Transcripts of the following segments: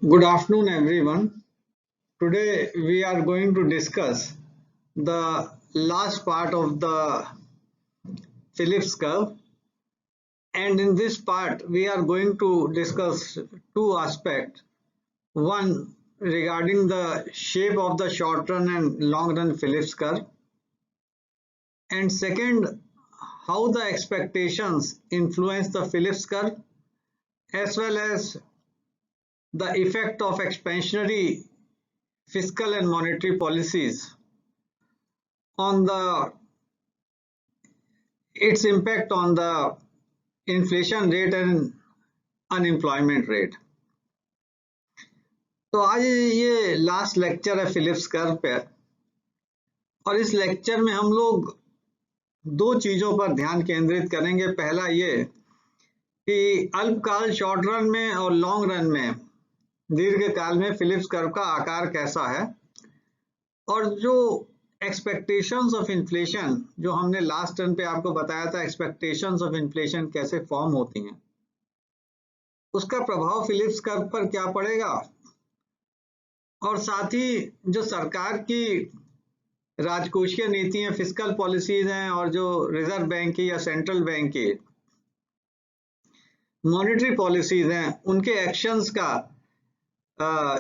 Good afternoon, everyone. Today we are going to discuss the last part of the Phillips curve, and in this part we are going to discuss two aspects. One regarding the shape of the short run and long run Phillips curve, and second, how the expectations influence the Phillips curve as well as the effect of expansionary fiscal and monetary policies on its impact on the inflation rate and unemployment rate. तो आज ये last lecture है Philips curve पे, और इस lecture में हम लोग दो चीजों पर ध्यान केंद्रित करेंगे। पहला ये कि अल्पकाल शॉर्ट रन में और लॉन्ग रन में दीर्घ काल में फिलिप्स कर्व का आकार कैसा है, और जो एक्सपेक्टेशंस ऑफ इन्फ्लेशन जो हमने लास्ट टर्न पे आपको बताया था, एक्सपेक्टेशंस ऑफ इन्फ्लेशन कैसे फॉर्म होती हैं, उसका प्रभाव फिलिप्स कर्व पर क्या पड़ेगा, और साथ ही जो सरकार की राजकोषीय नीतियां, फिस्कल पॉलिसीज हैं, और जो रिजर्व बैंक की या सेंट्रल बैंक की मॉनेटरी पॉलिसीज हैं, उनके एक्शंस का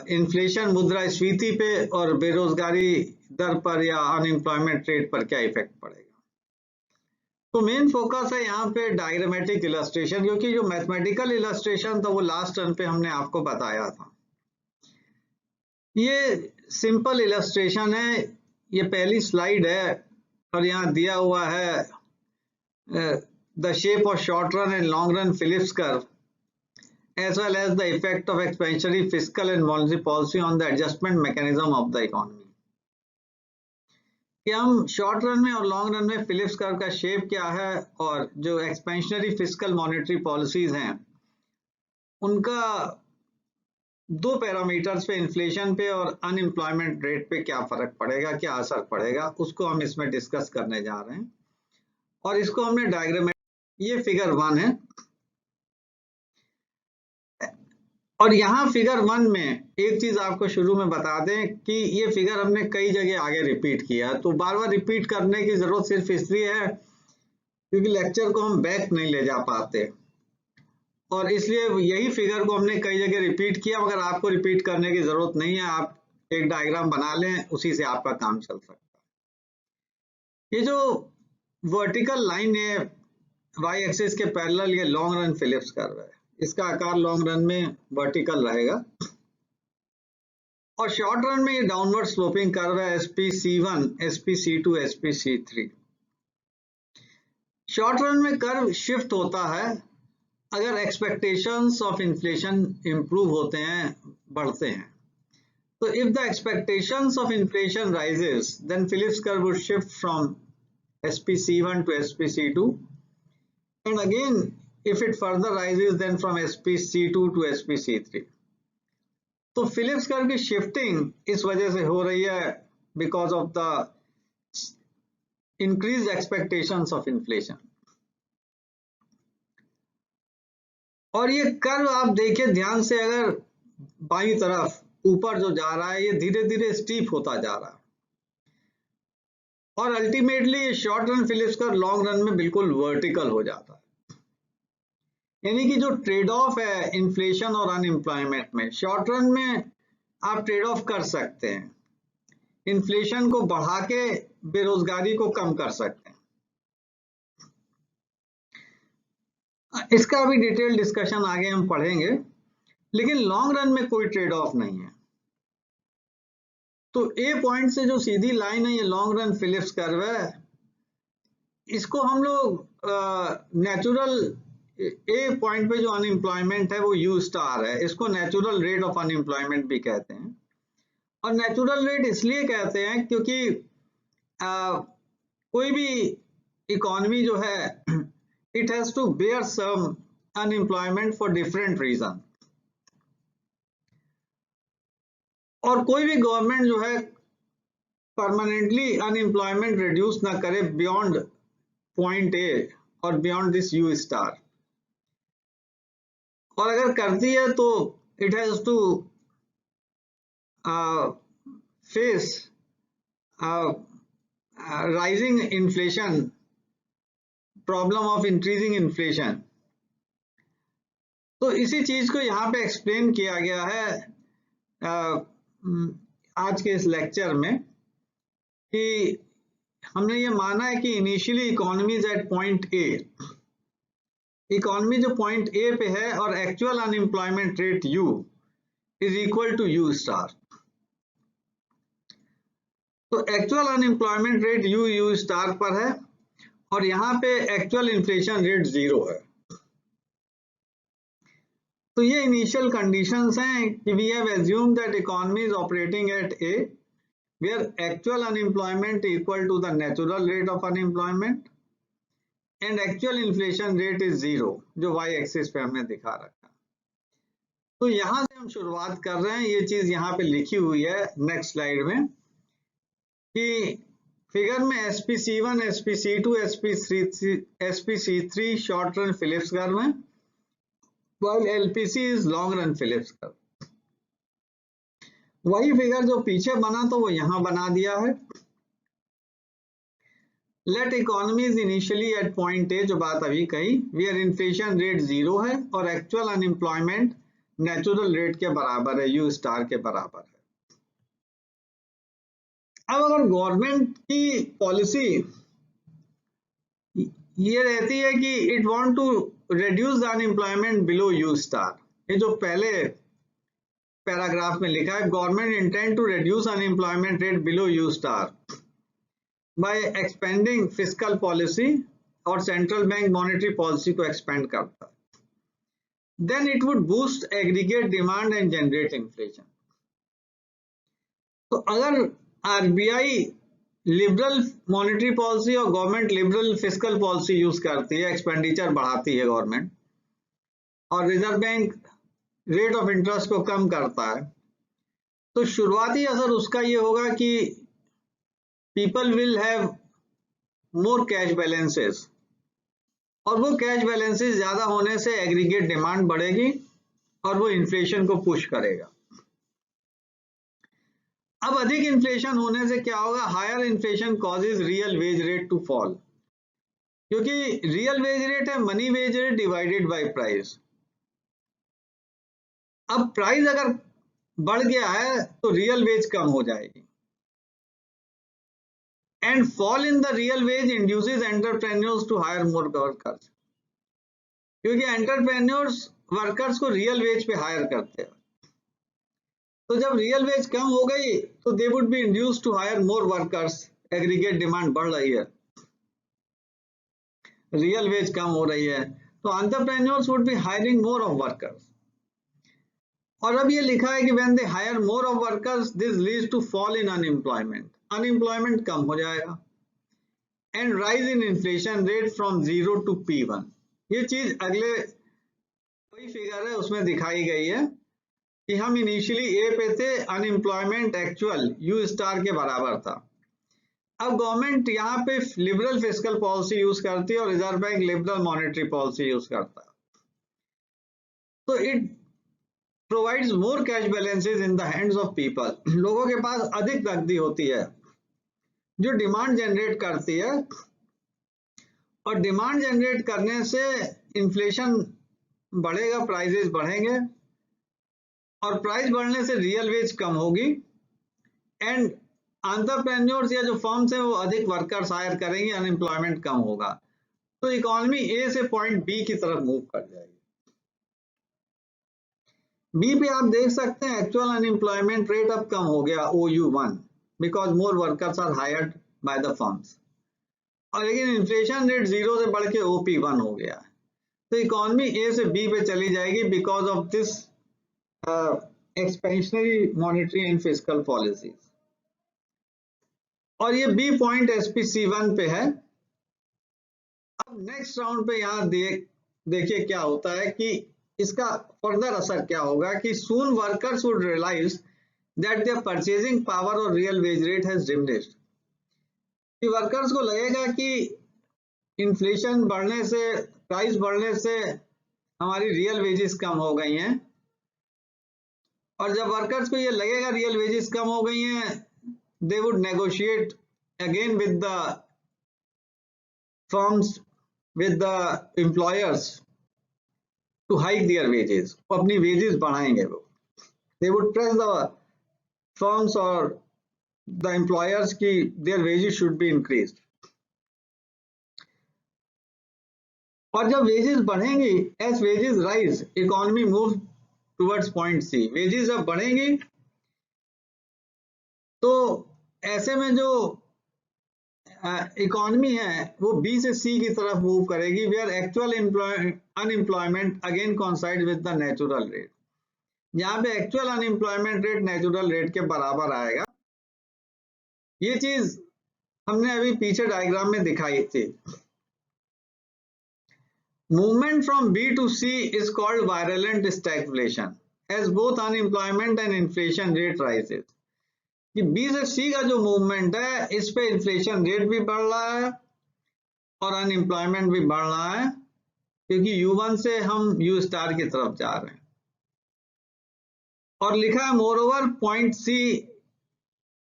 इन्फ्लेशन, मुद्रास्फीति पे और बेरोजगारी दर पर या अनएम्प्लॉयमेंट रेट पर क्या इफेक्ट पड़ेगा। तो मेन फोकस है यहाँ पे डायग्रामेटिक इलस्ट्रेशन, क्योंकि जो मैथमेटिकल इलस्ट्रेशन था वो लास्ट टर्न पे हमने आपको बताया था। ये सिंपल इलस्ट्रेशन है, ये पहली स्लाइड है, और यहाँ दिया हुआ है the shape of short run and long run Phillips curve as well as the effect of expansionary fiscal and monetary policy on the adjustment mechanism of the economy। कि हम शॉर्ट रन में और लॉन्ग रन में Phillips curve का shape क्या है, और जो एक्सपेंशनरी फिस्कल मॉनेटरी पॉलिसीज हैं उनका दो पैरामीटर्स पे, इन्फ्लेशन पे और अनएम्प्लॉयमेंट रेट पे क्या फर्क पड़ेगा, क्या असर पड़ेगा, उसको हम इसमें डिस्कस करने जा रहे हैं। और इसको हमने डायग्राम, ये फिगर 1 है, और यहाँ फिगर 1 में एक चीज आपको शुरू में बता दें कि ये फिगर हमने कई जगह आगे रिपीट किया, तो बार बार रिपीट करने की जरूरत सिर्फ इसलिए है क्योंकि लेक्चर को हम बैक नहीं ले जा पाते, और इसलिए यही फिगर को हमने कई जगह रिपीट किया। मगर आपको रिपीट करने की जरूरत नहीं है, आप एक डायग्राम बना लें, उसी से आपका काम चल सकता है। ये जो वर्टिकल लाइन है वाई एक्सिस के पैरेलल, ये लॉन्ग रन फिलिप्स कर्व है, इसका आकार लॉन्ग रन में वर्टिकल रहेगा, और शॉर्ट रन में ये डाउनवर्ड स्लोपिंग कर्व है, SPC1, SPC2, SPC3। Short run में कर्व शिफ्ट होता है अगर एक्सपेक्टेशंस ऑफ इन्फ्लेशन इंप्रूव होते हैं, बढ़ते हैं। तो if the expectations of inflation rises then Phillips curve would shift from SPC1 to SPC2, and again if it further rises then from SPC2 to SPC3। तो Phillips curve की shifting इस वजह से हो रही है because of the increase expectations of inflation. और ये कर्व आप देखिए ध्यान से, अगर बाईं तरफ ऊपर जो जा रहा है, ये धीरे धीरे स्टीप होता जा रहा है, और ultimately short run Phillips curve long run में बिल्कुल वर्टिकल हो जाता है। यानी कि जो ट्रेड ऑफ है इन्फ्लेशन और अनएम्प्लॉयमेंट में, शॉर्ट रन में आप ट्रेड ऑफ कर सकते हैं, इन्फ्लेशन को बढ़ा के बेरोजगारी को कम कर सकते हैं। इसका अभी डिटेल डिस्कशन आगे हम पढ़ेंगे, लेकिन लॉन्ग रन में कोई ट्रेड ऑफ नहीं है। तो ए पॉइंट से जो सीधी लाइन है, ये लॉन्ग रन फिलिप्स कर्व है। इसको हम लोग नेचुरल, ए पॉइंट पे जो अनएम्प्लॉयमेंट है वो यू स्टार है, इसको नेचुरल रेट ऑफ अनएम्प्लॉयमेंट भी कहते हैं। और नेचुरल रेट इसलिए कहते हैं क्योंकि कोई भी इकोनॉमी जो है, it has to bear some unemployment for different reason, और कोई भी गवर्नमेंट जो है परमानेंटली अनएम्प्लॉयमेंट रिड्यूस ना करे बियॉन्ड पॉइंट ए और बियॉन्ड दिस यू स्टार, और अगर करती है तो it has to face rising inflation, problem of increasing inflation. तो इसी चीज को यहाँ पे एक्सप्लेन किया गया है आज के इस लेक्चर में कि हमने ये माना है कि initially economy is at point A, economy जो पॉइंट ए पे है और actual unemployment rate U is equal to U star. तो actual unemployment rate U star पर है और यहाँ पे एक्चुअल इन्फ्लेशन रेट 0 है। तो ये इनिशियल कंडीशंस हैं कि we have assumed that economy is operating at a where actual unemployment equal to the natural rate of unemployment and actual inflation rate is 0, जो y एक्सिस पे हमने दिखा रखा। तो यहां से हम शुरुआत कर रहे हैं, ये चीज यहाँ पे लिखी हुई है नेक्स्ट स्लाइड में कि फिगर में SPC1, SPC2, SPC3 short run Phillips curve है, while LPC is long run Phillips curve. वही फिगर जो पीछे बना तो वो यहां बना दिया है। Let economies initially at point A, जो बात अभी कही, वेयर इन्फ्लेशन रेट 0 है और एक्चुअल अनएम्प्लॉयमेंट नेचुरल रेट के बराबर है, यू स्टार के बराबर है। अब अगर गवर्नमेंट की पॉलिसी ये रहती है कि it want to reduce the unemployment below U star, ये जो पहले पैराग्राफ में लिखा है, government intend to reduce unemployment rate below U star by expanding fiscal policy और सेंट्रल बैंक मॉनेटरी पॉलिसी को एक्सपेंड करता है, then it would boost aggregate demand and generate inflation. तो अगर आरबीआई लिबरल मॉनेटरी पॉलिसी और government liberal fiscal policy use करती है, expenditure बढ़ाती है गवर्नमेंट, और reserve bank rate of interest को कम करता है, तो शुरुआती असर उसका ये होगा कि people will have more cash balances, और वो कैश बैलेंसेस ज्यादा होने से एग्रीगेट डिमांड बढ़ेगी और वो इन्फ्लेशन को पुश करेगा। अब अधिक इन्फ्लेशन होने से क्या होगा, higher inflation causes real wage rate to fall, क्योंकि रियल वेज रेट है money wage rate divided by price. अब प्राइस अगर बढ़ गया है तो रियल वेज कम हो जाएगी, and fall in the real wage induces entrepreneurs to hire more workers, क्योंकि एंटरप्रेन्योर्स वर्कर्स को रियल वेज पे हायर करते हैं। तो जब रियल वेज कम हो गई तो they would be induced to hire more workers, aggregate demand बढ़ रही है, रियल वेज कम हो रही है, तो entrepreneurs would be hiring more of workers. और अब ये लिखा है कि when they hire more of workers this leads to fall in unemployment, unemployment कम हो जाएगा, and rise in inflation rate from 0 to P1। ये चीज अगले कोई फिगर है उसमें दिखाई गई है कि हम इनिशियली ए पे थे, अनएम्प्लॉयमेंट एक्चुअल यू स्टार के बराबर था। अब गवर्नमेंट यहाँ पे लिबरल फिस्कल पॉलिसी यूज करती है और reserve bank liberal monetary policy use करता है, तो it provides more cash balances in the hands of people, लोगों के पास अधिक नकदी होती है जो डिमांड जनरेट करती है, और डिमांड जनरेट करने से इन्फ्लेशन बढ़ेगा, प्राइसेस बढ़ेंगे, और प्राइस बढ़ने से रियल वेज कम होगी, एंड एंटरप्रेन्योर्स या जो फर्म्स हैं वो अधिक वर्कर्स हायर करेंगे, अनएम्प्लॉयमेंट कम होगा, तो इकोनॉमी ए से पॉइंट बी की तरफ मूव कर जाएगी। बी पे आप देख सकते हैं एक्चुअल अनएम्प्लॉयमेंट रेट अब कम हो गया OU1 because more workers are hired by the firms, और लेकिन इन्फ्लेशन रेट 0 से बढ़ के OP1 हो गया है, तो इकोनॉमी ए से बी पे चली जाएगी because of this expansionary monetary and fiscal policies. और ये बी पॉइंट SPC1 पे है। अब नेक्स्ट राउंड पे यहाँ देखिए क्या होता है कि इसका फर्दर असर क्या होगा कि soon workers would realize that their purchasing power और real wage rate has diminished, कि वर्कर्स को लगेगा कि इन्फ्लेशन बढ़ने से, प्राइस बढ़ने से हमारी रियल वेजेस कम हो गई हैं, और जब वर्कर्स को ये लगेगा रियल वेजेस कम हो गई हैं, they would negotiate again with the firms, with the employers to hike their wages, वो अपनी वेजेस बढ़ाएंगे। वो they would press the firms और द एम्प्लॉयर्स की their wages should be increased. और जब वेजेस बढ़ेंगी, as wages rise economy move towards point C. Wages जब बढ़ेंगी तो ऐसे में जो इकोनॉमी है वो बी से सी की तरफ मूव करेगी, where actual unemployment again coincide with the natural rate. यहाँ पे actual unemployment rate natural rate के बराबर आएगा। ये चीज हमने अभी पीछे डायग्राम में दिखाई थी। Movement from B to C is called virulent stagflation, as both unemployment and inflation rate rises. कि B से C का जो मूवमेंट है, इस पे इन्फ्लेशन रेट भी बढ़ रहा है और अनएम्प्लॉयमेंट भी बढ़ रहा है, क्योंकि U1 से हम U स्टार की तरफ जा रहे हैं। और लिखा है more over point C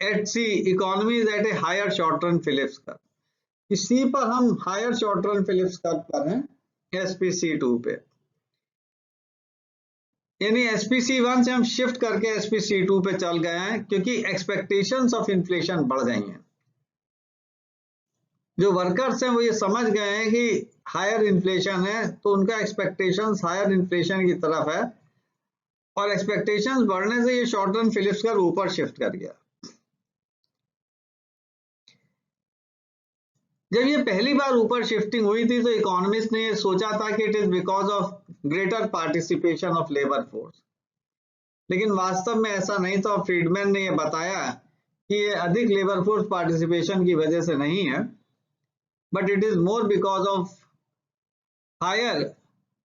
at C economy is at a higher short run Phillips curve. इस C पर हम higher short run Phillips curve पर हैं, SPC2 पे, यानी SPC1 से हम शिफ्ट करके SPC2 पे चल गए हैं, क्योंकि एक्सपेक्टेशंस ऑफ इन्फ्लेशन बढ़ गई हैं। जो वर्कर्स हैं वो ये समझ गए हैं कि हायर इन्फ्लेशन है, तो उनका एक्सपेक्टेशंस हायर इन्फ्लेशन की तरफ है, और एक्सपेक्टेशंस बढ़ने से ये शॉर्ट रन फिलिप्स कर्व ऊपर शिफ्ट कर गया। जब ये पहली बार ऊपर शिफ्टिंग हुई थी तो इकोनॉमिस्ट ने ये सोचा था कि it is because of greater participation of labour force, लेकिन वास्तव में ऐसा नहीं था। फ्रीडमैन ने ये बताया कि ये अधिक लेबर फोर्स पार्टिसिपेशन की वजह से नहीं है, but it is more because of higher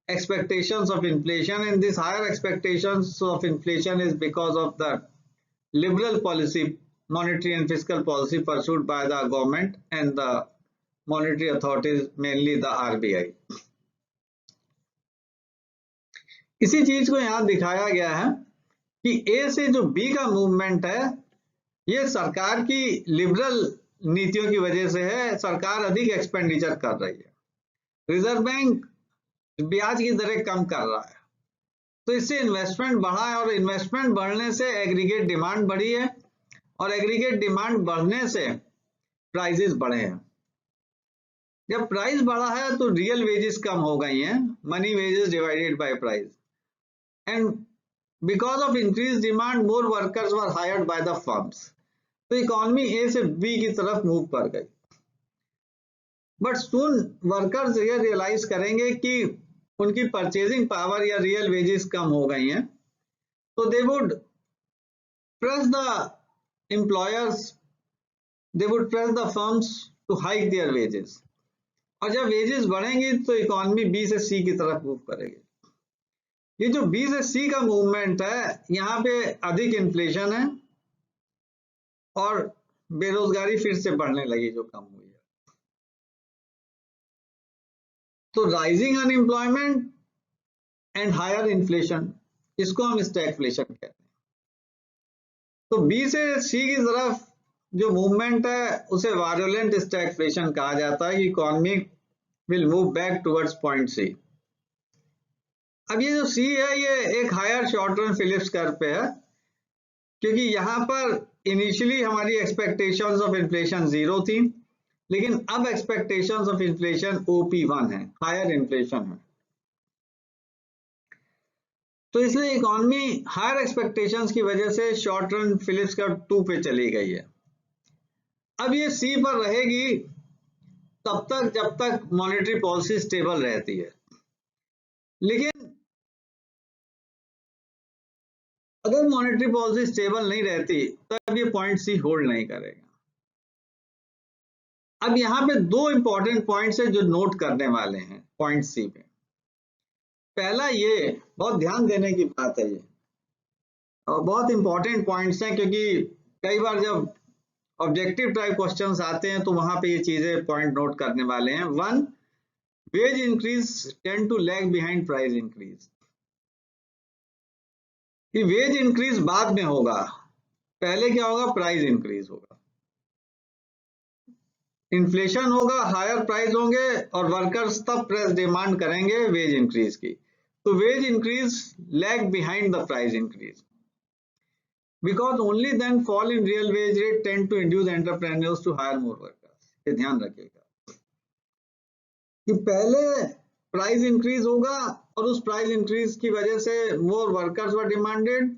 expectations of inflation, and this higher expectations of inflation is because of the liberal policy, monetary and fiscal policy pursued by the government and the monetary authorities, mainly the RBI. इसी चीज को यहाँ दिखाया गया है कि A से जो B का मूवमेंट है, ये सरकार की लिबरल नीतियों की वजह से है। सरकार अधिक एक्सपेंडिचर कर रही है, रिजर्व बैंक ब्याज की दरें कम कर रहा है, तो इससे इन्वेस्टमेंट बढ़ा है, और इन्वेस्टमेंट बढ़ने से एग्रीगेट डिमांड बढ़ी है, और एग्रीगेट डिमांड बढ़ने से प्राइसेस बढ़े हैं। जब प्राइस बढ़ा है तो रियल वेजेस कम हो गई हैं, money wages divided by price, and because of increase demand more workers were hired by the firms. तो इकोनॉमी ए से बी की तरफ मूव कर गई, बट सून वर्कर्स ये रियलाइज करेंगे कि उनकी परचेजिंग पावर या रियल वेजेस कम हो गई हैं, तो they would press the employers, they would press the firms to hike their wages. और जब वेजेस बढ़ेंगी तो इकोनॉमी बी से सी की तरफ मूव करेगी। ये जो बी से सी का मूवमेंट है, यहाँ पे अधिक इन्फ्लेशन है और बेरोजगारी फिर से बढ़ने लगी जो कम हुई है। तो rising unemployment and higher inflation, इसको हम स्टैगफ्लेशन कहते हैं। तो बी से सी की तरफ जो मूवमेंट है उसे वायलेंट स्टैगफ्लेशन कहा जाता है। Economy will move back towards point C. अब ये जो सी है ये एक higher short run Phillips curve पे है, क्योंकि यहाँ पर इनिशियली हमारी एक्सपेक्टेशंस ऑफ इन्फ्लेशन 0 थी, लेकिन अब एक्सपेक्टेशंस ऑफ इन्फ्लेशन OP1 है, हायर इन्फ्लेशन है। तो इसलिए इकोनॉमी हायर एक्सपेक्टेशंस की वजह से शॉर्ट रन फिलिप्स कर्व 2 पे चली गई है। अब ये सी पर रहेगी तब तक जब तक मॉनेटरी पॉलिसी स्टेबल रहती है, लेकिन अगर मॉनेटरी पॉलिसी स्टेबल नहीं रहती तब ये पॉइंट सी होल्ड नहीं करेगा। अब यहाँ पे दो इंपॉर्टेंट पॉइंट्स है जो नोट करने वाले हैं पॉइंट सी पे। पहला, ये बहुत ध्यान देने की बात है, ये और बहुत इंपॉर्टेंट पॉइंट्स हैं, क्योंकि कई बार जब ऑब्जेक्टिव टाइप क्वेश्चंस आते हैं तो वहां पे ये चीजें पॉइंट नोट करने वाले हैं। 1, wage increase tend to lag behind price increase. कि वेज इंक्रीज बाद में होगा, पहले क्या होगा, प्राइस इंक्रीज होगा। इन्फ्लेशन होगा, हायर प्राइस होंगे और वर्कर्स तब प्रेस डिमांड करेंगे वेज इंक्रीज की। तो wage increase lag behind the price increase because only then fall in real wage rate tend to induce entrepreneurs to hire more workers। ये ध्यान रखिएगा कि पहले प्राइस इंक्रीज होगा और उस प्राइस इंक्रीज की वजह से मोर वर्कर्स वर डिमांडेड,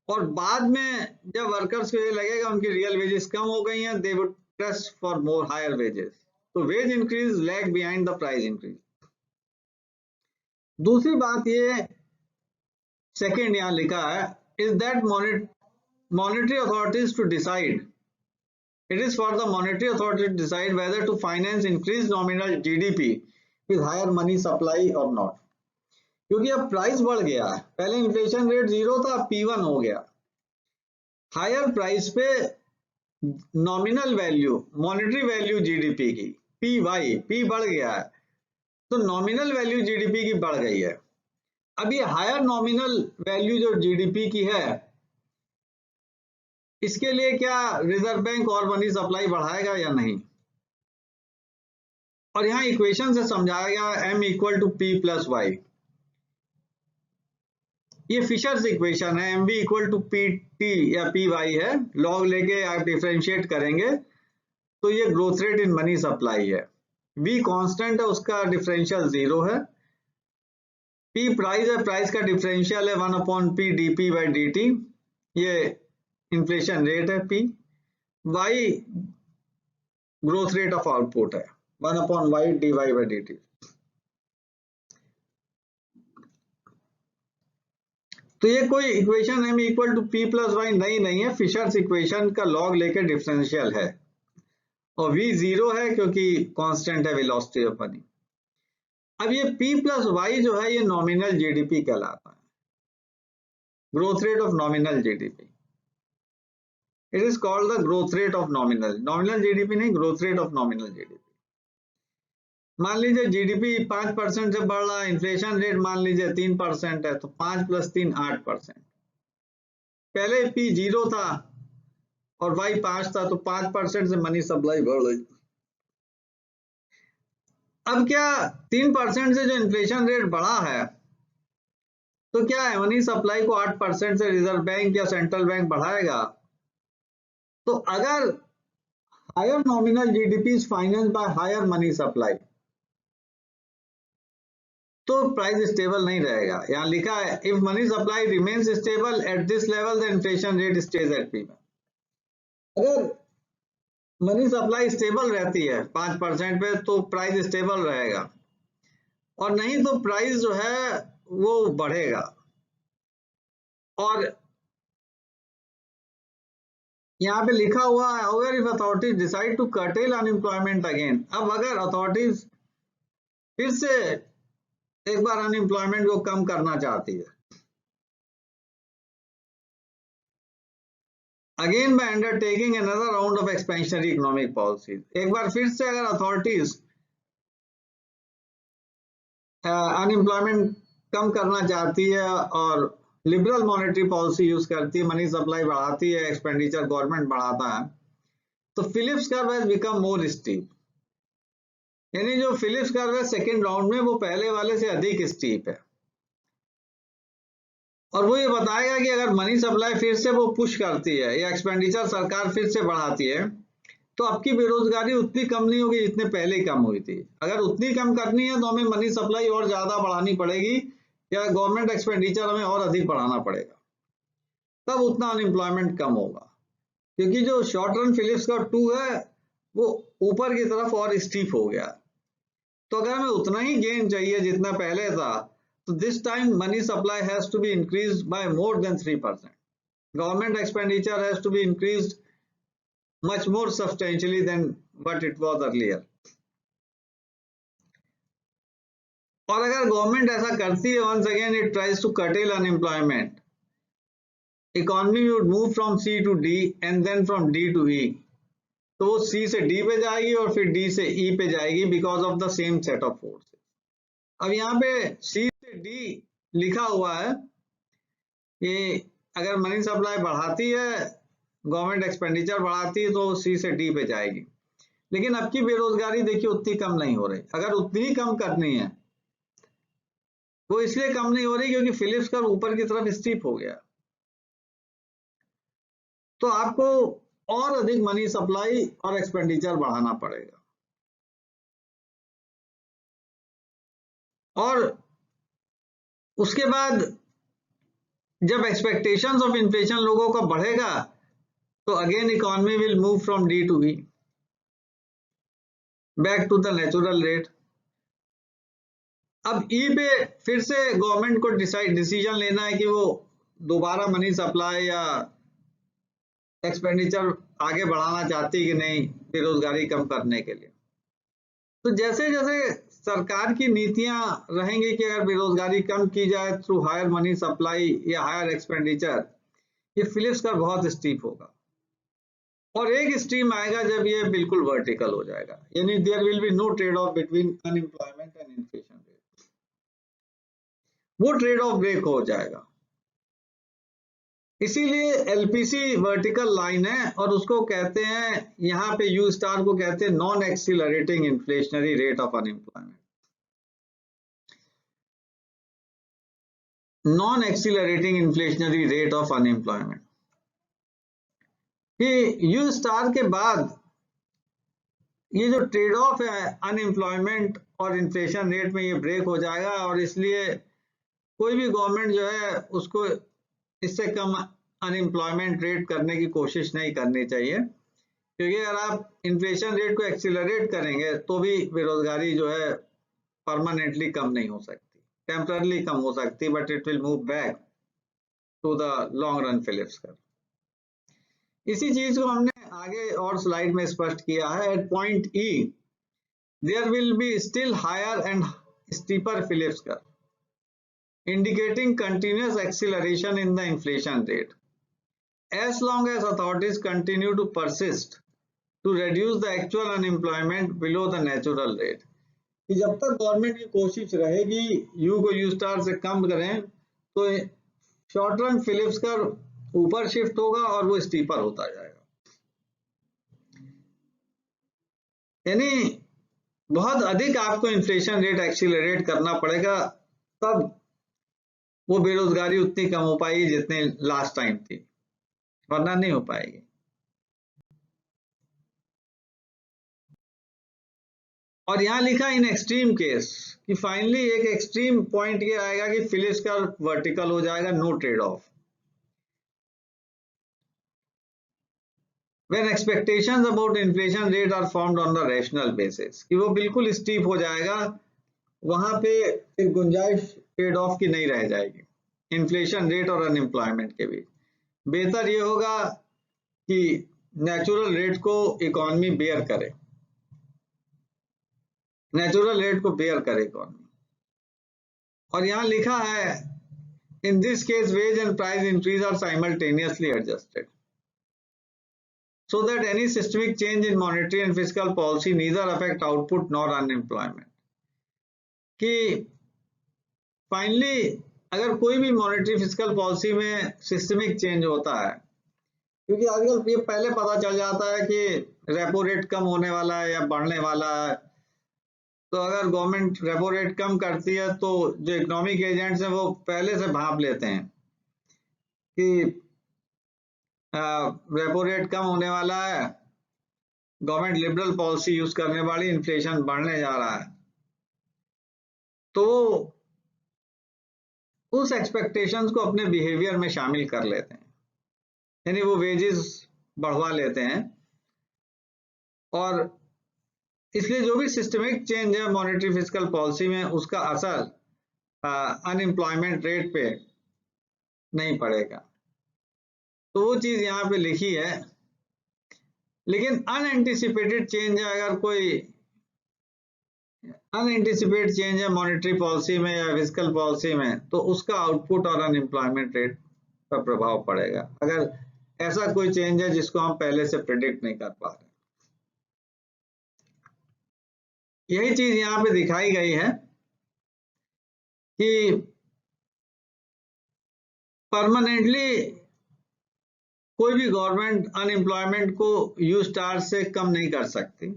और बाद में जब वर्कर्स को ये लगेगा उनकी रियल वेजेस कम हो गई हैं, they would press for more higher wages. तो wage increase lag behind the price increase. दूसरी बात ये सेकेंड यहाँ लिखा है, is that monetary authorities to decide, it is for the monetary authority to decide whether to finance increased nominal GDP with higher money supply or not। क्योंकि अब price बढ़ गया है, पहले इन्फ्लेशन रेट 0 था, P1 हो गया, हायर प्राइस पे nominal value, monetary value GDP की PY, P बढ़ गया है, तो नॉमिनल वैल्यू जीडीपी की बढ़ गई है। अब ये हायर नॉमिनल वैल्यू जो जीडीपी की है, इसके लिए क्या रिजर्व बैंक और मनी सप्लाई बढ़ाएगा या नहीं? और यहाँ इक्वेशन से समझाया गया m equal to P plus y. ये फिशर्स इक्वेशन है, mv इक्वल टू PT या PY है, लॉग लेके आप डिफरेंशिएट करेंगे तो ये growth rate in money supply है। v कांस्टेंट है, उसका डिफरेंशियल 0 है। p प्राइस है, प्राइस का डिफरेंशियल है 1/p dp बाई dt, ये इन्फ्लेशन रेट है P। y growth rate of output है 1/y dy बाई dt। तो ये कोई equation m equal to P plus y नहीं है, फिशर्स इक्वेशन का लॉग लेके डिफरेंशियल है, और v 0 है क्योंकि कांस्टेंट है वेलोसिटी ऑफ मनी। अब ये P प्लस वाई जो है, ये नॉमिनल जीडीपी कहलाता है, growth rate of nominal GDP. It is called the growth rate of nominal GDP नहीं, growth rate of nominal GDP. मान लीजिए जीडीपी 5% से बढ़ रहा है, इन्फ्लेशन रेट मान लीजिए 3% है, तो 5 प्लस 3 8%। पहले P 0 था और Y 5 था, तो 5% से मनी सप्लाई बढ़ रही। अब क्या 3% से जो इन्फ्लेशन रेट बढ़ा है, तो क्या है, मनी सप्लाई को 8% से रिजर्व बैंक या सेंट्रल बैंक बढ़ाएगा? तो अगर higher nominal GDP is financed by higher money supply, तो प्राइस स्टेबल नहीं रहेगा। यहाँ लिखा है if money supply remains stable at this level the inflation rate stays at P। अगर मनी सप्लाई स्टेबल रहती है 5% पे, तो प्राइस स्टेबल रहेगा, और नहीं तो प्राइस जो है वो बढ़ेगा। और यहाँ पे लिखा हुआ है however if authorities decide to curtail unemployment again, अब अगर अथॉरिटीज फिर से एक बार अनएम्प्लॉयमेंट को कम करना चाहती है, again by undertaking another round of expansionary economic policies, एक बार फिर से अगर अथॉरिटीज अनएम्प्लॉयमेंट कम करना चाहती है और लिबरल मॉनेटरी पॉलिसी यूज करती है, मनी सप्लाई बढ़ाती है, एक्सपेंडिचर गवर्नमेंट बढ़ाता है, तो Phillips curve has become more steep. यानी जो फिलिप्स कर्व है सेकेंड राउंड में, वो पहले वाले से अधिक स्टीप है, और वो ये बताएगा कि अगर मनी सप्लाई फिर से वो पुश करती है या एक्सपेंडिचर सरकार फिर से बढ़ाती है, तो आपकी बेरोजगारी उतनी कम नहीं होगी जितने पहले कम हुई थी। अगर उतनी कम करनी है तो हमें मनी सप्लाई और ज्यादा बढ़ानी पड़ेगी, या गवर्नमेंट एक्सपेंडिचर हमें और अधिक बढ़ाना पड़ेगा, तब उतना अनएम्प्लॉयमेंट कम होगा। क्योंकि जो शॉर्ट रन फिलिप्स कर्व 2 है, वो ऊपर की तरफ और स्टीप हो गया। तो अगर हमें उतना ही गेन चाहिए जितना पहले था, तो this time money supply has to be increased by more than 3%। Government expenditure has to be increased much more substantially than what it was earlier। और अगर गवर्नमेंट ऐसा करती है, once again it tries to curtail unemployment, economy would move from C to D and then from D to E। तो वो C से D पे जाएगी और फिर D से E पे जाएगी because of the same set of forces। अब यहाँ पे C से D लिखा हुआ है, कि अगर मनी सप्लाई बढ़ाती है, गवर्नमेंट एक्सपेंडिचर बढ़ाती है, तो सी से डी पे जाएगी। लेकिन अब की बेरोजगारी देखिए उतनी कम नहीं हो रही। अगर उतनी ही कम करनी है, वो इसलिए कम नहीं हो रही क्योंकि फिलिप्स कर्व ऊपर की तरफ स्टीप हो गया। तो आपको और अधिक मनी सप्लाई और एक्सपेंडिचर बढ़ाना पड़ेगा। और उसके बाद जब एक्सपेक्टेशंस ऑफ इन्फ्लेशन लोगों का बढ़ेगा, तो again economy will move from D to E, back to the natural rate. अब ई पे फिर से गवर्नमेंट को डिसीजन लेना है कि वो दोबारा मनी सप्लाई या एक्सपेंडिचर आगे बढ़ाना चाहती है कि नहीं बेरोजगारी कम करने के लिए। तो जैसे जैसे सरकार की नीतियां रहेंगी कि अगर बेरोजगारी कम की जाए थ्रू हायर मनी सप्लाई या हायर एक्सपेंडिचर, ये फिलिप्स का बहुत स्टीप होगा। और एक स्ट्रीम आएगा जब ये बिल्कुल वर्टिकल हो जाएगा, यानी there will be no trade off between unemployment and inflation rate, वो ट्रेड ऑफ ब्रेक हो जाएगा। इसीलिए एलपीसी वर्टिकल लाइन है और उसको कहते हैं, यहाँ पे यू स्टार को कहते हैं non accelerating inflationary rate of unemployment. Non accelerating inflationary rate of unemployment कि यू स्टार के बाद ये जो ट्रेड ऑफ है अनएम्प्लॉयमेंट और इन्फ्लेशन रेट में, ये ब्रेक हो जाएगा। और इसलिए कोई भी गवर्नमेंट जो है उसको इससे कम अनएम्प्लॉयमेंट रेट करने की कोशिश नहीं करनी चाहिए, क्योंकि अगर आप इन्फ्लेशन रेट को एक्सीलरेट करेंगे तो भी बेरोजगारी जो है परमानेंटली कम नहीं हो सकती, टेम्परली कम हो सकती, but it will move back to the long run Phillips curve. इसी चीज को हमने आगे और स्लाइड में स्पष्ट किया है। At point E there will be still higher and steeper Phillips curve, indicating continuous acceleration in the inflation rate, as long as authorities continue to persist to reduce the actual unemployment below the natural rate। कि जब तक government की कोशिश रहेगी you को you star से कम करें, तो शॉर्ट रन फिलिप्स कर्व ऊपर शिफ्ट होगा और वो स्टीपर होता जाएगा। यानी बहुत अधिक आपको इन्फ्लेशन रेट एक्सीलरेट करना पड़ेगा, तब वो बेरोजगारी उतनी कम हो पाएगी जितने लास्ट टाइम थी, वरना नहीं हो पाएगी। और यहां लिखा इन एक्सट्रीम केस कि फाइनली एक एक्सट्रीम पॉइंट ये आएगा कि फिलिप्स कर्व वर्टिकल हो जाएगा, no trade off. When expectations about inflation rate are formed on the rational basis, कि वो बिल्कुल स्टीप हो जाएगा, वहां पे एक गुंजाइश ट्रेड ऑफ की नहीं रह जाएगी इन्फ्लेशन रेट और अनएम्प्लॉयमेंट के बीच। बेहतर ये होगा कि नेचुरल रेट को इकोनॉमी बेयर करे, नेचुरल रेट को बेयर करे इकोनॉमी। और यहां लिखा है in this case wage and price increase are simultaneously adjusted so that any systemic change in monetary and fiscal policy neither affect output nor unemployment। कि finally अगर कोई भी मॉनेटरी फिस्कल पॉलिसी में सिस्टमिक चेंज होता है, क्योंकि आजकल ये पहले पता चल जाता है कि रेपो रेट कम होने वाला है या बढ़ने वाला है, तो अगर गवर्नमेंट रेपो रेट कम करती है तो जो इकोनॉमिक एजेंट्स हैं वो पहले से भांप लेते हैं कि रेपो रेट कम होने वाला है, गवर्नमेंट लिबरल पॉलिसी यूज करने वाली, इन्फ्लेशन बढ़ने जा रहा है, तो उस एक्सपेक्टेशंस को अपने बिहेवियर में शामिल कर लेते हैं, यानी वो वेजेस बढ़वा लेते हैं। और इसलिए जो भी सिस्टमिक चेंज है मॉनेटरी फिस्कल पॉलिसी में, उसका असर अनएम्प्लॉयमेंट रेट पे नहीं पड़ेगा। तो वो चीज यहाँ पे लिखी है। लेकिन अनएंटिसिपेटेड चेंज है, अगर कोई अनएंटिसिपेटेड चेंज है मॉनेटरी पॉलिसी में या फिस्कल पॉलिसी में, तो उसका आउटपुट और अनएम्प्लॉयमेंट रेट पर प्रभाव पड़ेगा, अगर ऐसा कोई चेंज है जिसको हम पहले से प्रेडिक्ट नहीं कर पा रहे। यही चीज यहाँ पे दिखाई गई है कि परमानेंटली कोई भी गवर्नमेंट अनएम्प्लॉयमेंट को यू स्टार से कम नहीं कर सकती,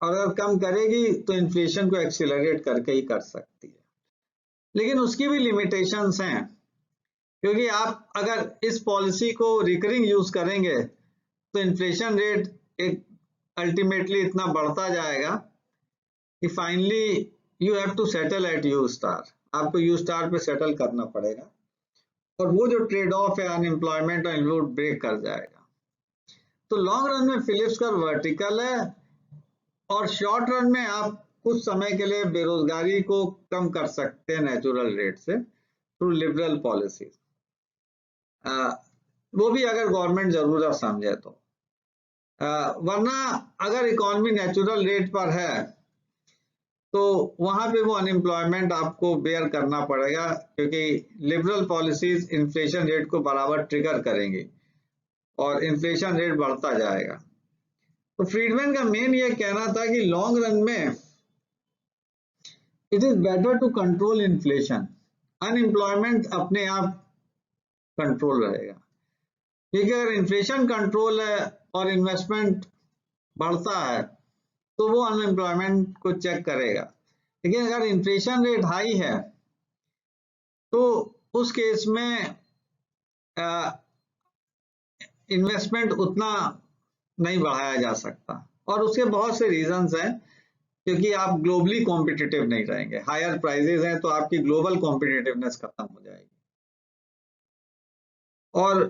और अगर कम करेगी तो इन्फ्लेशन को एक्सीलरेट करके ही कर सकती है। लेकिन उसकी भी लिमिटेशंस हैं, क्योंकि आप अगर इस पॉलिसी को रिकरिंग यूज करेंगे तो इन्फ्लेशन रेट एक अल्टीमेटली इतना बढ़ता जाएगा कि finally you have to settle at u star, आपको यू स्टार पे सेटल करना पड़ेगा, और वो जो ट्रेड ऑफ है अनएम्प्लॉयमेंट और इनवॉल्व ब्रेक कर जाएगा। तो लॉन्ग रन में फिलिप्स कर्व वर्टिकल है, और शॉर्ट रन में आप कुछ समय के लिए बेरोजगारी को कम कर सकते हैं नेचुरल रेट से थ्रू लिबरल पॉलिसी, वो भी अगर गवर्नमेंट जरूरत समझे तो। वरना अगर इकोनॉमी नेचुरल रेट पर है तो वहां पे वो अनएम्प्लॉयमेंट आपको बेयर करना पड़ेगा, क्योंकि लिबरल पॉलिसीज इन्फ्लेशन रेट को बराबर ट्रिगर करेंगी और इन्फ्लेशन रेट बढ़ता जाएगा। तो फ्रीडमैन का मेन ये कहना था कि लॉन्ग रन में it is better to control inflation, unemployment अपने आप कंट्रोल रहेगा, क्योंकि अगर इन्फ्लेशन कंट्रोल है और इन्वेस्टमेंट बढ़ता है तो वो अनएम्प्लॉयमेंट को चेक करेगा। लेकिन अगर इन्फ्लेशन रेट हाई है तो उस केस में इन्वेस्टमेंट उतना नहीं बढ़ाया जा सकता, और उसके बहुत से रीजंस हैं, क्योंकि आप ग्लोबली कॉम्पिटिटिव नहीं रहेंगे, हायर प्राइसेस हैं तो आपकी ग्लोबल कॉम्पिटिटिवनेस खत्म हो जाएगी, और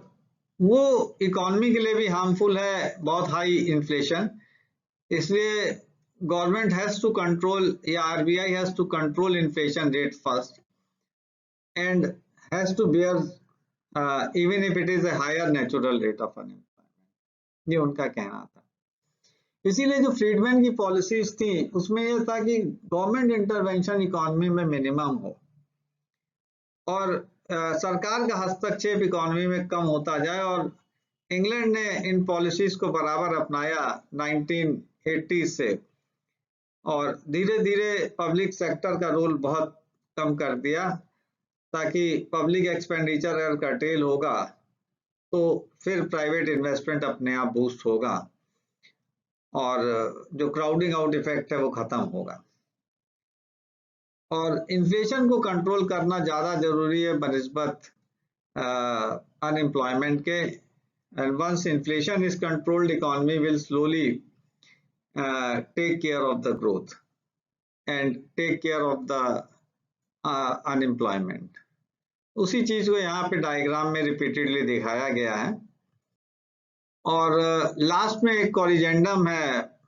वो इकोनॉमी के लिए भी हार्मफुल है बहुत हाई इन्फ्लेशन। इसलिए गवर्नमेंट हैज टू कंट्रोल, या RBI has to control inflation rate first and has to bear even if it is a higher natural rate of unemployment, ये उनका कहना था। इसीलिए जो फ्रीडमैन की पॉलिसीज थी उसमें यह था कि गवर्नमेंट इंटरवेंशन इकोनॉमी में मिनिमम हो, और सरकार का हस्तक्षेप इकोनॉमी में कम होता जाए, और इंग्लैंड ने इन पॉलिसीज को बराबर अपनाया 1980 से, और धीरे धीरे पब्लिक सेक्टर का रोल बहुत कम कर दिया, ताकि पब्लिक एक्सपेंडिचर अगर कर्टेल होगा तो फिर प्राइवेट इन्वेस्टमेंट अपने आप बूस्ट होगा, और जो क्राउडिंग आउट इफेक्ट है वो खत्म होगा। और इन्फ्लेशन को कंट्रोल करना ज़्यादा जरूरी है बनिस्बत अनएम्प्लॉयमेंट के, and once inflation is controlled economy will slowly take care of the growth and take care of the unemployment. उसी चीज को यहाँ पे डायग्राम में रिपीटेडली दिखाया गया है, और लास्ट में एक कॉरिजेंडम है,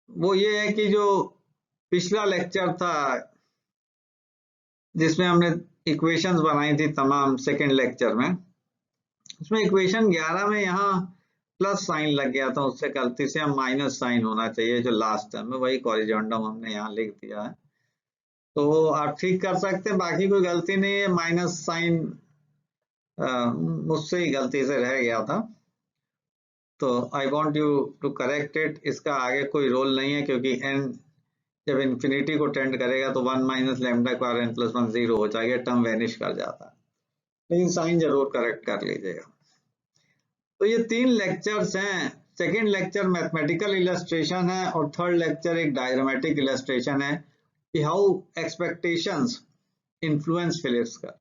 वो ये है कि जो पिछला लेक्चर था जिसमें हमने इक्वेशंस बनाई थी तमाम सेकंड लेक्चर में, उसमें इक्वेशन 11 में यहाँ प्लस साइन लग गया था, उससे गलती से हम माइनस साइन होना चाहिए जो लास्ट टर्म में, वही कॉरिजेंडम हमने यहाँ लिख दिया है, तो आप ठीक कर सकते हैं, बाकी कोई गलती नहीं है। माइनस साइन मुझसे ही गलती से रह गया था, तो I want you to correct it. इसका आगे कोई रोल नहीं है, क्योंकि n जब इन्फिनिटी को टेंड करेगा तो 1 minus lambda square n plus 1 0 हो जाएगा, टर्म वेनिश कर जाता है, लेकिन साइन जरूर करेक्ट कर लीजिएगा। तो ये 3 लेक्चर्स हैं, सेकेंड लेक्चर मैथमेटिकल इलस्ट्रेशन है, और थर्ड लेक्चर एक डायग्रामेटिक इलस्ट्रेशन है कि how expectations influence Phillips curve.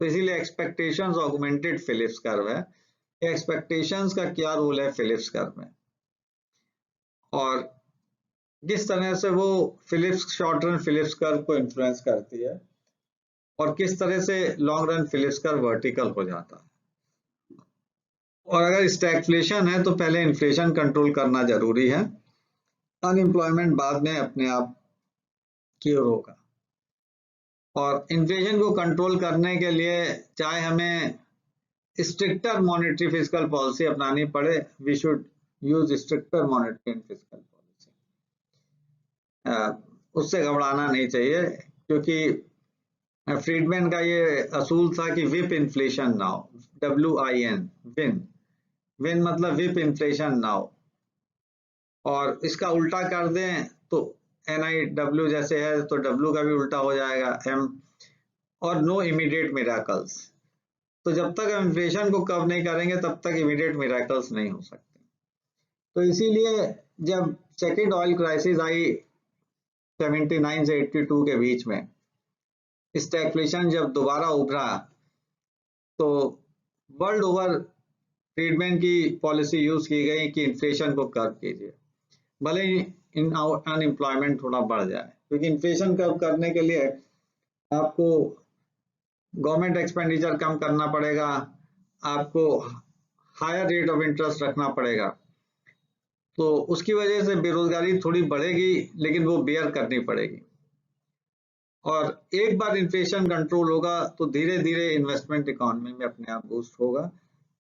तो इसीलिए एक्सपेक्टेशंस ऑगमेंटेड फिलिप्स कर्व है, एक्सपेक्टेशंस का क्या रोल है फिलिप्स कर्व में, और किस तरह से वो Phillips short run Phillips curve को इन्फ्लुएंस करती है, और किस तरह से long run Phillips curve vertical हो जाता है। और अगर स्टैगफ्लेशन है तो पहले इन्फ्लेशन कंट्रोल करना जरूरी है, अनएम्प्लॉयमेंट बाद में अपने आप क्योर होगा। और इन्फ्लेशन को कंट्रोल करने के लिए चाहे हमें स्ट्रिक्टर मॉनेटरी फिस्कल पॉलिसी अपनानी पड़े, we should use stricter monetary and fiscal policy, उससे घबराना नहीं चाहिए, क्योंकि फ्रीडमैन का ये असूल था कि whip inflation now, WIN, win, win मतलब विप इन्फ्लेशन नाउ, और इसका उल्टा कर दें तो NIW जैसे है तो W का भी उल्टा हो जाएगा M, और नो इमीडिएट मिराकल्स। तो जब तक हम इन्फ्लेशन को कम नहीं करेंगे तब तक इमीडिएट मिरेकल्स नहीं हो सकते। तो इसीलिए जब सेकेंड ऑयल क्राइसिस आई 79 से 82 के बीच में, स्टैगफ्लेशन जब दोबारा उभरा तो वर्ल्ड ओवर फ्रीडमैन की पॉलिसी यूज की गई कि इन्फ्लेशन को कर्व कीजिए, भले ही अनएम्प्लॉयमेंट थोड़ा बढ़ जाए, क्योंकि इन्फ्लेशन कर्व करने के लिए आपको गवर्नमेंट एक्सपेंडिचर कम करना पड़ेगा, आपको हायर रेट ऑफ इंटरेस्ट रखना पड़ेगा, तो उसकी वजह से बेरोजगारी थोड़ी बढ़ेगी, लेकिन वो बेयर करनी पड़ेगी। और एक बार इन्फ्लेशन कंट्रोल होगा तो धीरे धीरे इन्वेस्टमेंट इकोनॉमी में अपने आप बूस्ट होगा,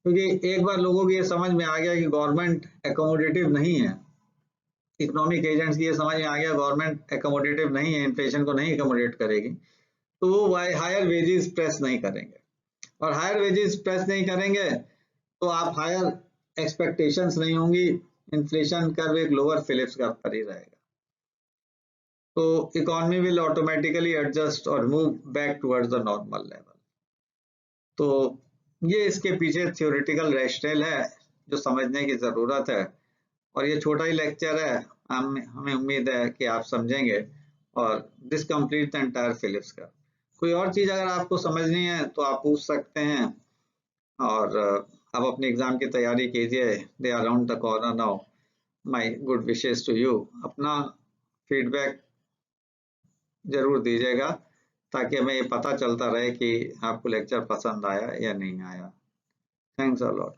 क्योंकि एक बार लोगों की ये समझ में आ गया कि गवर्नमेंट एकोमोडेटिव नहीं है, इकोनॉमिक एजेंट्स की ये समझ में आ गया गवर्नमेंट एकोमोडेटिव नहीं है, इन्फ्लेशन को नहीं एकोमोडेट करेगी, तो वो हायर वेजेस प्रेस नहीं करेंगे, और हायर वेजेस प्रेस नहीं करेंगे तो आप हायर एक्सपेक्टेशंस नहीं होंगी, इन्फ्लेशन कर्व एक लोअर फिलिप्स कर्व पर ही रहेगा, तो इकोनॉमी विल ऑटोमेटिकली एडजस्ट और move back towards the normal level. तो ये इसके पीछे थ्योरेटिकल रैशनल है जो समझने की जरूरत है, और ये छोटा ही लेक्चर है, हमें उम्मीद है कि आप समझेंगे, और this complete the entire Phillips curve. कोई और चीज अगर आपको समझनी है तो आप पूछ सकते हैं, और आप अपने एग्जाम की तैयारी कीजिए, they are around the corner now, my good wishes to you. अपना फीडबैक जरूर दीजिएगा ताकि हमें ये पता चलता रहे कि आपको लेक्चर पसंद आया या नहीं आया। Thanks a lot.